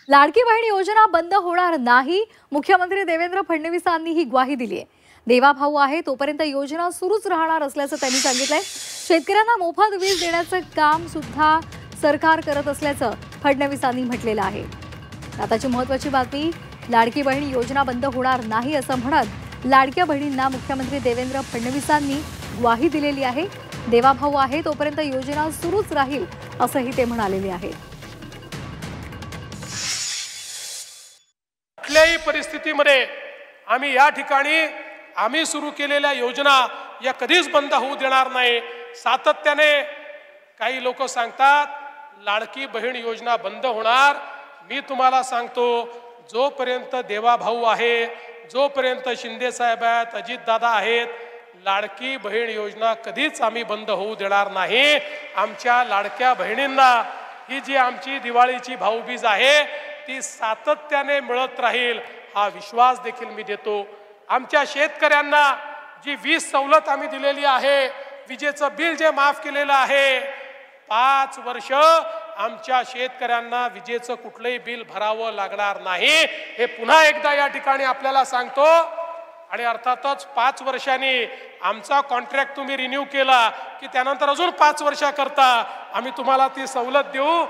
लाडकी बहीण योजना बंद होणार नाही, मुख्यमंत्री देवेंद्र फडणवीसांनी ही ग्वाही दिली आहे। देवाभाऊ आहे तोपर्यंत योजना सुरूच राहणार असल्याचं त्यांनी सांगितलंय। शेतकऱ्यांना मोफत वीज देण्याचं काम सुद्धा सरकार करत असल्याचं फडणवीसांनी म्हटलेलं आहे। आताची महत्त्वाची बातमी, लाडकी बहीण योजना बंद होणार नाही असं म्हणत लाडक्या बहिणींना मुख्यमंत्री देवेंद्र फडणवीसांनी ग्वाही दिलेली आहे। देवाभाऊ आहे तोपर्यंत योजना सुरूच राहील असंही ते म्हणालेले आहेत। कुठल्याही परिस्थितीमध्ये आम्ही या ठिकाणी आम्ही सुरू केलेल्या योजना या कधीच बंद होऊ देणार नाही। सातत्याने काही लोक सांगतात लाडकी बहीण योजना बंद होणार, मी तुम्हाला सांगतो जोपर्यंत देवाभाऊ आहे, जोपर्यंत शिंदे साहेब आहेत, अजितदादा आहेत, लाडकी बहीण योजना कधीच आम्ही बंद होऊ देणार नाही। आमच्या लाडक्या बहिणींना ही जी आमची दिवाळीची भाऊबीज आहे ती सातत्याने मिळत राहील हा विश्वास देखील मी देतो। आमच्या शेतकऱ्यांना जी वीज सवलत आम्ही दिलेली आहे, विजेचं बिल जे माफ केलेलं आहे, 5 वर्ष आमच्या शेतकऱ्यांना विजेचं कुठलंही बिल भरावं लागणार नाही, हे पुन्हा एकदा या ठिकाणी आपल्याला सांगतो। आणि अर्थातच 5 वर्षांनी आमचा कॉन्ट्रॅक्ट तुम्ही रिन्यू केला की त्यानंतर अजून 5 वर्षाकरता आम्ही तुम्हाला ती सवलत देऊ।